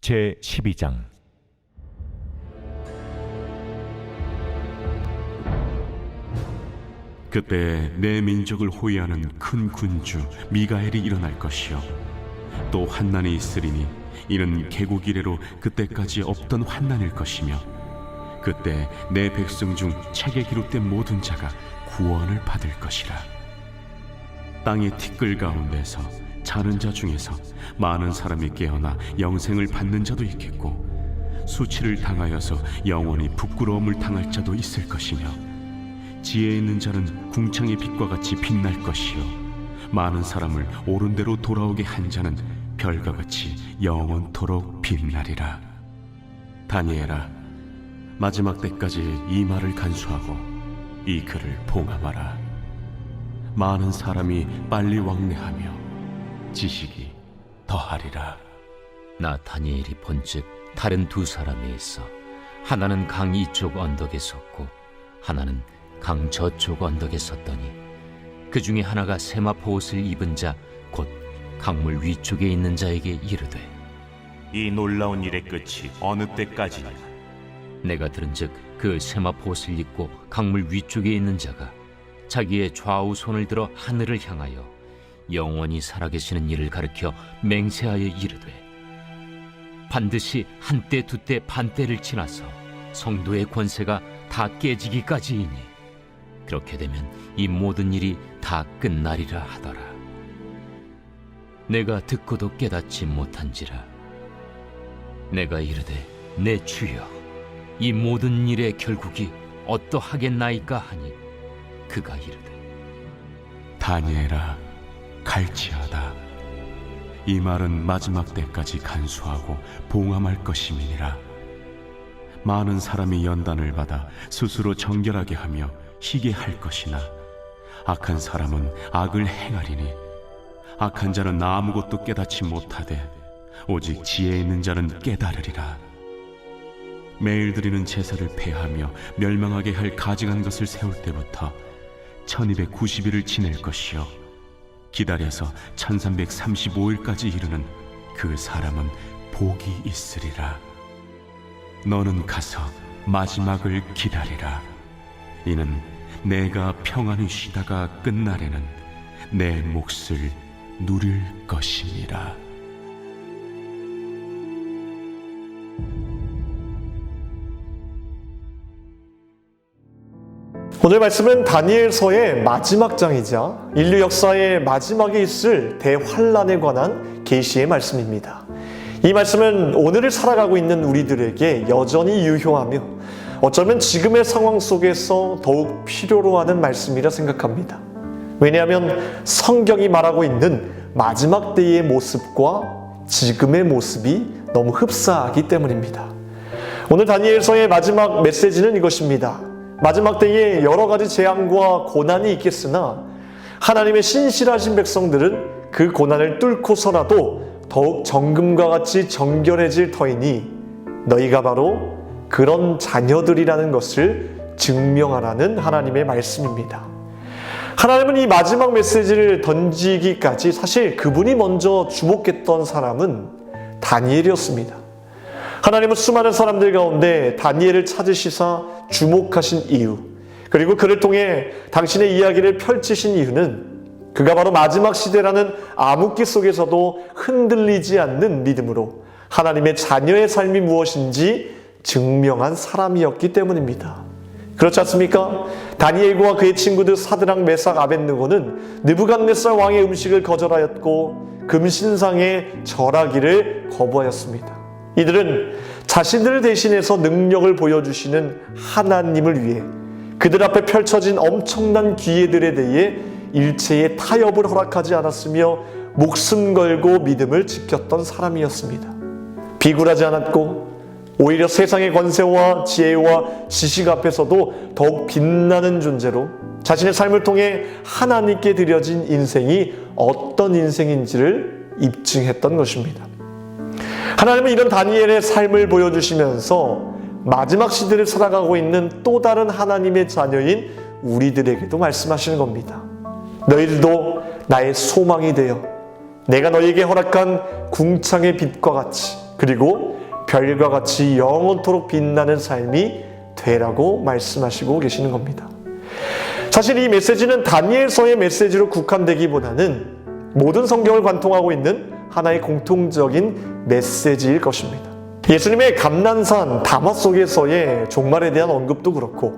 제12장. 그때 내 민족을 호위하는 큰 군주 미가엘이 일어날 것이요 또 환난이 있으리니 이는 개국 이래로 그때까지 없던 환난일 것이며 그때 내 백성 중 책에 기록된 모든 자가 구원을 받을 것이라. 땅의 티끌 가운데서 자는 자 중에서 많은 사람이 깨어나 영생을 받는 자도 있겠고 수치를 당하여서 영원히 부끄러움을 당할 자도 있을 것이며 지혜 있는 자는 궁창의 빛과 같이 빛날 것이요 많은 사람을 옳은 대로 돌아오게 한 자는 별과 같이 영원토록 빛나리라. 다니엘아, 마지막 때까지 이 말을 간수하고 이 글을 봉함하라. 많은 사람이 빨리 왕래하며 지식이 더하리라. 나 다니엘이 본즉 다른 두 사람이 있어 하나는 강 이쪽 언덕에 섰고 하나는 강 저쪽 언덕에 섰더니 그 중에 하나가 세마포 옷을 입은 자 곧 강물 위쪽에 있는 자에게 이르되 이 놀라운 일의 끝이 어느 때까지냐? 내가 들은즉 그 세마포 옷을 입고 강물 위쪽에 있는 자가 자기의 좌우 손을 들어 하늘을 향하여 영원히 살아계시는 이를 가리켜 맹세하여 이르되 반드시 한때 두때 반때를 지나서 성도의 권세가 다 깨지기까지이니 그렇게 되면 이 모든 일이 다 끝나리라 하더라. 내가 듣고도 깨닫지 못한지라. 내가 이르되 내 주여 이 모든 일의 결국이 어떠하겠나이까 하니 그가 이르되 다니엘아, 갈지어다. 이 말은 마지막 때까지 간수하고 봉함할 것임이니라. 많은 사람이 연단을 받아 스스로 정결하게 하며 희게 할 것이나 악한 사람은 악을 행하리니 악한 자는 아무것도 깨닫지 못하되 오직 지혜 있는 자는 깨달으리라. 매일 드리는 제사를 폐하며 멸망하게 할 가증한 것을 세울 때부터 1290일을 지낼 것이요 기다려서 1335일까지 이르는 그 사람은 복이 있으리라. 너는 가서 마지막을 기다리라. 이는 내가 평안히 쉬다가 끝날에는 내 몫을 누릴 것이니라. 오늘 말씀은 다니엘서의 마지막 장이자 인류 역사의 마지막에 있을 대환란에 관한 계시의 말씀입니다. 이 말씀은 오늘을 살아가고 있는 우리들에게 여전히 유효하며 어쩌면 지금의 상황 속에서 더욱 필요로 하는 말씀이라 생각합니다. 왜냐하면 성경이 말하고 있는 마지막 때의 모습과 지금의 모습이 너무 흡사하기 때문입니다. 오늘 다니엘서의 마지막 메시지는 이것입니다. 마지막 때에 여러 가지 재앙과 고난이 있겠으나 하나님의 신실하신 백성들은 그 고난을 뚫고서라도 더욱 정금과 같이 정결해질 터이니 너희가 바로 그런 자녀들이라는 것을 증명하라는 하나님의 말씀입니다. 하나님은 이 마지막 메시지를 던지기까지 사실 그분이 먼저 주목했던 사람은 다니엘이었습니다. 하나님은 수많은 사람들 가운데 다니엘을 찾으시사 주목하신 이유, 그리고 그를 통해 당신의 이야기를 펼치신 이유는 그가 바로 마지막 시대라는 암흑기 속에서도 흔들리지 않는 믿음으로 하나님의 자녀의 삶이 무엇인지 증명한 사람이었기 때문입니다. 그렇지 않습니까? 다니엘과 그의 친구들 사드락, 메삭, 아벳느고는 느부갓네살 왕의 음식을 거절하였고 금신상의 절하기를 거부하였습니다. 이들은 자신들을 대신해서 능력을 보여주시는 하나님을 위해 그들 앞에 펼쳐진 엄청난 기회들에 대해 일체의 타협을 허락하지 않았으며 목숨 걸고 믿음을 지켰던 사람이었습니다. 비굴하지 않았고 오히려 세상의 권세와 지혜와 지식 앞에서도 더욱 빛나는 존재로 자신의 삶을 통해 하나님께 드려진 인생이 어떤 인생인지를 입증했던 것입니다. 하나님은 이런 다니엘의 삶을 보여주시면서 마지막 시대를 살아가고 있는 또 다른 하나님의 자녀인 우리들에게도 말씀하시는 겁니다. 너희들도 나의 소망이 되어 내가 너희에게 허락한 궁창의 빛과 같이 그리고 별과 같이 영원토록 빛나는 삶이 되라고 말씀하시고 계시는 겁니다. 사실 이 메시지는 다니엘서의 메시지로 국한되기보다는 모든 성경을 관통하고 있는 하나의 공통적인 메시지일 것입니다. 예수님의 감난산 담화 속에서의 종말에 대한 언급도 그렇고,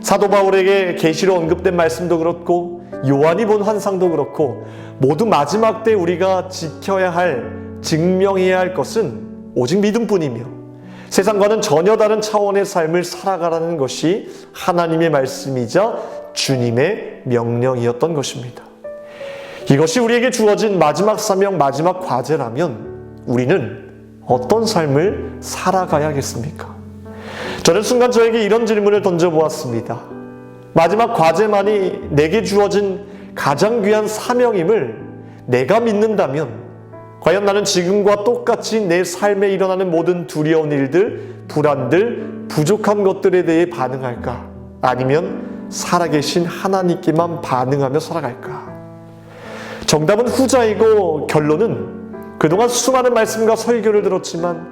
사도 바울에게 계시로 언급된 말씀도 그렇고, 요한이 본 환상도 그렇고, 모두 마지막 때 우리가 지켜야 할, 증명해야 할 것은 오직 믿음뿐이며 세상과는 전혀 다른 차원의 삶을 살아가라는 것이 하나님의 말씀이자 주님의 명령이었던 것입니다. 이것이 우리에게 주어진 마지막 사명, 마지막 과제라면 우리는 어떤 삶을 살아가야겠습니까? 저는 순간 저에게 이런 질문을 던져보았습니다. 마지막 과제만이 내게 주어진 가장 귀한 사명임을 내가 믿는다면 과연 나는 지금과 똑같이 내 삶에 일어나는 모든 두려운 일들, 불안들, 부족한 것들에 대해 반응할까? 아니면 살아계신 하나님께만 반응하며 살아갈까? 정답은 후자이고, 결론은 그동안 수많은 말씀과 설교를 들었지만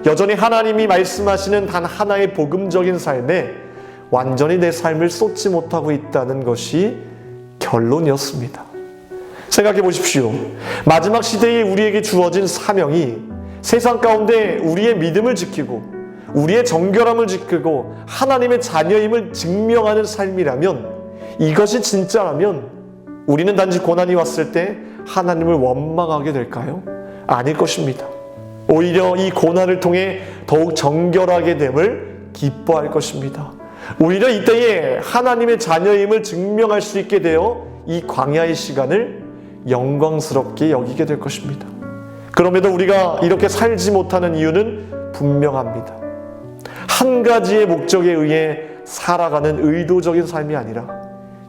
여전히 하나님이 말씀하시는 단 하나의 복음적인 삶에 완전히 내 삶을 쏟지 못하고 있다는 것이 결론이었습니다. 생각해 보십시오. 마지막 시대에 우리에게 주어진 사명이 세상 가운데 우리의 믿음을 지키고 우리의 정결함을 지키고 하나님의 자녀임을 증명하는 삶이라면, 이것이 진짜라면 우리는 단지 고난이 왔을 때 하나님을 원망하게 될까요? 아닐 것입니다. 오히려 이 고난을 통해 더욱 정결하게 됨을 기뻐할 것입니다. 오히려 이때에 하나님의 자녀임을 증명할 수 있게 되어 이 광야의 시간을 영광스럽게 여기게 될 것입니다. 그럼에도 우리가 이렇게 살지 못하는 이유는 분명합니다. 한 가지의 목적에 의해 살아가는 의도적인 삶이 아니라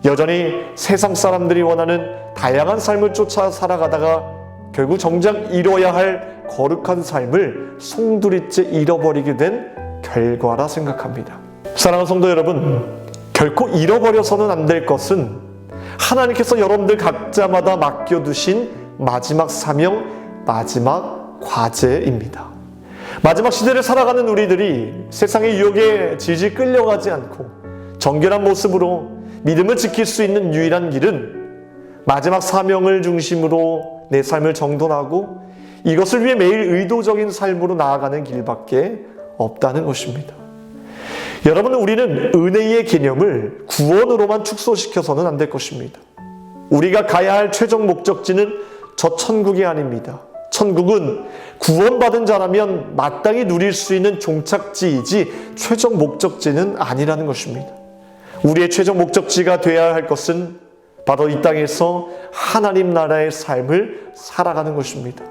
여전히 세상 사람들이 원하는 다양한 삶을 쫓아 살아가다가 결국 정작 이뤄야 할 거룩한 삶을 송두리째 잃어버리게 된 결과라 생각합니다. 사랑하는 성도 여러분, 결코 잃어버려서는 안 될 것은 하나님께서 여러분들 각자마다 맡겨두신 마지막 사명, 마지막 과제입니다. 마지막 시대를 살아가는 우리들이 세상의 유혹에 질질 끌려가지 않고 정결한 모습으로 믿음을 지킬 수 있는 유일한 길은 마지막 사명을 중심으로 내 삶을 정돈하고 이것을 위해 매일 의도적인 삶으로 나아가는 길밖에 없다는 것입니다. 여러분, 우리는 은혜의 개념을 구원으로만 축소시켜서는 안 될 것입니다. 우리가 가야 할 최종 목적지는 저 천국이 아닙니다. 천국은 구원받은 자라면 마땅히 누릴 수 있는 종착지이지 최종 목적지는 아니라는 것입니다. 우리의 최종 목적지가 되어야 할 것은 바로 이 땅에서 하나님 나라의 삶을 살아가는 것입니다.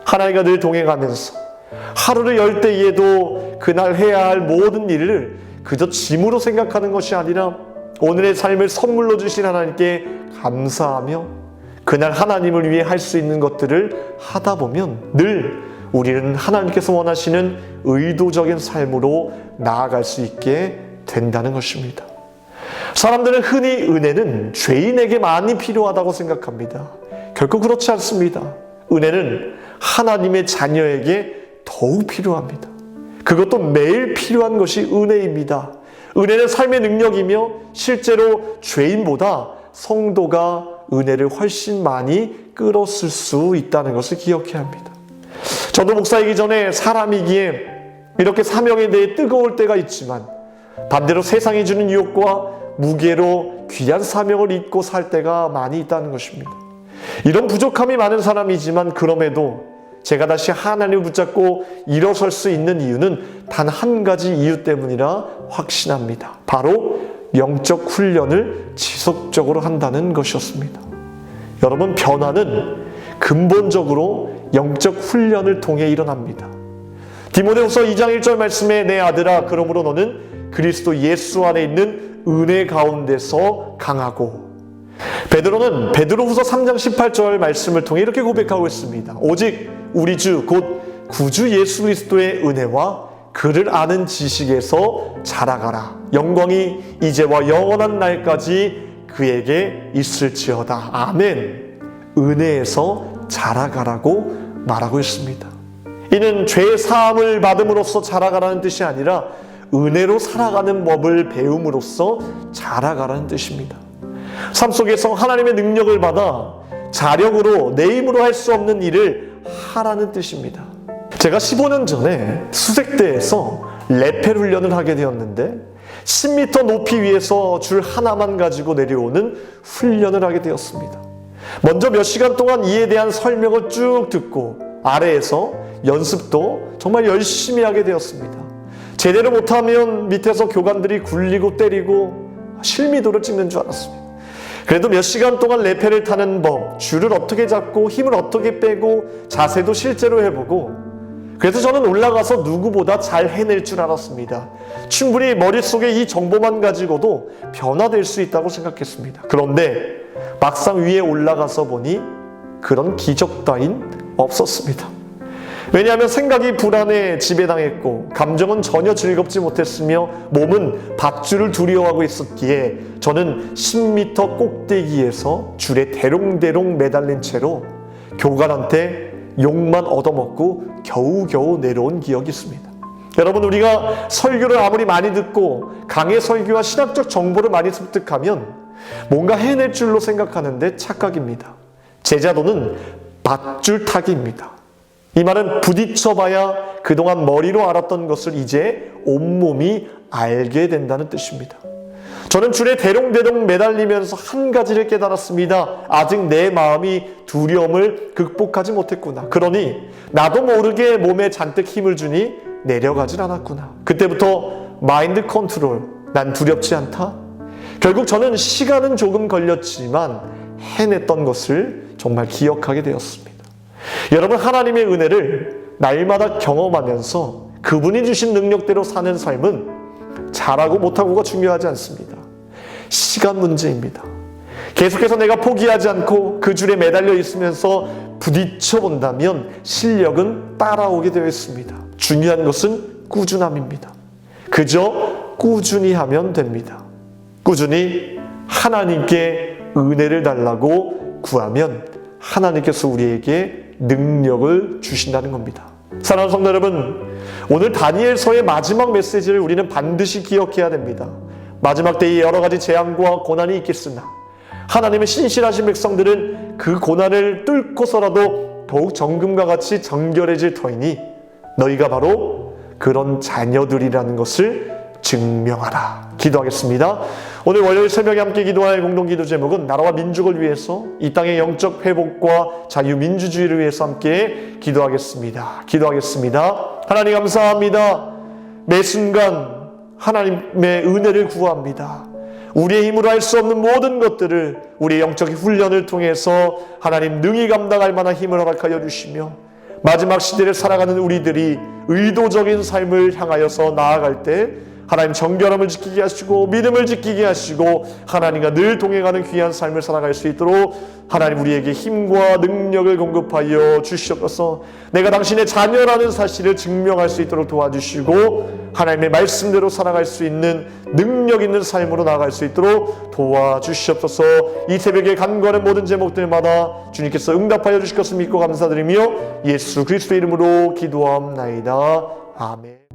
하나님과 늘 동행하면서 하루를 열 때에도 그날 해야 할 모든 일을 그저 짐으로 생각하는 것이 아니라 오늘의 삶을 선물로 주신 하나님께 감사하며 그날 하나님을 위해 할 수 있는 것들을 하다 보면 늘 우리는 하나님께서 원하시는 의도적인 삶으로 나아갈 수 있게 된다는 것입니다. 사람들은 흔히 은혜는 죄인에게 많이 필요하다고 생각합니다. 결코 그렇지 않습니다. 은혜는 하나님의 자녀에게 더욱 필요합니다. 그것도 매일 필요한 것이 은혜입니다. 은혜는 삶의 능력이며 실제로 죄인보다 성도가 은혜를 훨씬 많이 끌었을 수 있다는 것을 기억해야 합니다. 저도 목사이기 전에 사람이기에 이렇게 사명에 대해 뜨거울 때가 있지만 반대로 세상이 주는 유혹과 무게로 귀한 사명을 잊고 살 때가 많이 있다는 것입니다. 이런 부족함이 많은 사람이지만 그럼에도 제가 다시 하나님을 붙잡고 일어설 수 있는 이유는 단 한 가지 이유 때문이라 확신합니다. 바로 영적 훈련을 지속적으로 한다는 것이었습니다. 여러분, 변화는 근본적으로 영적 훈련을 통해 일어납니다. 디모데후서 2장 1절 말씀에 내 아들아, 그러므로 너는 그리스도 예수 안에 있는 은혜 가운데서 강하고, 베드로는 베드로후서 3장 18절 말씀을 통해 이렇게 고백하고 있습니다. 오직 우리 주 곧 구주 예수 그리스도의 은혜와 그를 아는 지식에서 자라가라. 영광이 이제와 영원한 날까지 그에게 있을지어다. 아멘. 은혜에서 자라가라고 말하고 있습니다. 이는 죄 사함을 받음으로써 자라가라는 뜻이 아니라 은혜로 살아가는 법을 배움으로써 자라가라는 뜻입니다. 삶 속에서 하나님의 능력을 받아 자력으로 내 힘으로 할 수 없는 일을 하라는 뜻입니다. 제가 15년 전에 수색대에서 레펠 훈련을 하게 되었는데 10m 높이 위에서 줄 하나만 가지고 내려오는 훈련을 하게 되었습니다. 먼저 몇 시간 동안 이에 대한 설명을 쭉 듣고 아래에서 연습도 정말 열심히 하게 되었습니다. 제대로 못하면 밑에서 교관들이 굴리고 때리고 실미도를 찍는 줄 알았습니다. 그래도 몇 시간 동안 레펠을 타는 법, 줄을 어떻게 잡고 힘을 어떻게 빼고 자세도 실제로 해보고 그래서 저는 올라가서 누구보다 잘 해낼 줄 알았습니다. 충분히 머릿속에 이 정보만 가지고도 변화될 수 있다고 생각했습니다. 그런데 막상 위에 올라가서 보니 그런 기적 따윈 없었습니다. 왜냐하면 생각이 불안에 지배당했고 감정은 전혀 즐겁지 못했으며 몸은 밧줄을 두려워하고 있었기에 저는 10m 꼭대기에서 줄에 대롱대롱 매달린 채로 교관한테 욕만 얻어먹고 겨우겨우 내려온 기억이 있습니다. 여러분, 우리가 설교를 아무리 많이 듣고 강의 설교와 신학적 정보를 많이 습득하면 뭔가 해낼 줄로 생각하는데 착각입니다. 제자도는 밧줄 타기입니다. 이 말은 부딪혀봐야 그동안 머리로 알았던 것을 이제 온몸이 알게 된다는 뜻입니다. 저는 줄에 대롱대롱 매달리면서 한 가지를 깨달았습니다. 아직 내 마음이 두려움을 극복하지 못했구나. 그러니 나도 모르게 몸에 잔뜩 힘을 주니 내려가질 않았구나. 그때부터 마인드 컨트롤, 난 두렵지 않다. 결국 저는 시간은 조금 걸렸지만 해냈던 것을 정말 기억하게 되었습니다. 여러분, 하나님의 은혜를 날마다 경험하면서 그분이 주신 능력대로 사는 삶은 잘하고 못하고가 중요하지 않습니다. 시간 문제입니다. 계속해서 내가 포기하지 않고 그 줄에 매달려 있으면서 부딪혀 본다면 실력은 따라오게 되어 있습니다. 중요한 것은 꾸준함입니다. 그저 꾸준히 하면 됩니다. 꾸준히 하나님께 은혜를 달라고 구하면 하나님께서 우리에게 능력을 주신다는 겁니다. 사랑하는 성도 여러분, 오늘 다니엘서의 마지막 메시지를 우리는 반드시 기억해야 됩니다. 마지막 때에 여러 가지 재앙과 고난이 있겠으나 하나님의 신실하신 백성들은 그 고난을 뚫고서라도 더욱 정금과 같이 정결해질 터이니 너희가 바로 그런 자녀들이라는 것을 증명하라. 기도하겠습니다. 오늘 월요일 새벽에 함께 기도할 공동기도 제목은 나라와 민족을 위해서 이 땅의 영적 회복과 자유민주주의를 위해서 함께 기도하겠습니다. 기도하겠습니다. 하나님 감사합니다. 매 순간 하나님의 은혜를 구합니다. 우리의 힘으로 할 수 없는 모든 것들을 우리의 영적 훈련을 통해서 하나님 능히 감당할 만한 힘을 허락하여 주시며 마지막 시대를 살아가는 우리들이 의도적인 삶을 향하여서 나아갈 때 하나님 정결함을 지키게 하시고 믿음을 지키게 하시고 하나님과 늘 동행하는 귀한 삶을 살아갈 수 있도록 하나님 우리에게 힘과 능력을 공급하여 주시옵소서. 내가 당신의 자녀라는 사실을 증명할 수 있도록 도와주시고 하나님의 말씀대로 살아갈 수 있는 능력 있는 삶으로 나아갈 수 있도록 도와주시옵소서. 이 새벽에 간구하는 모든 제목들마다 주님께서 응답하여 주실 것을 믿고 감사드리며 예수 그리스도의 이름으로 기도하옵나이다. 아멘.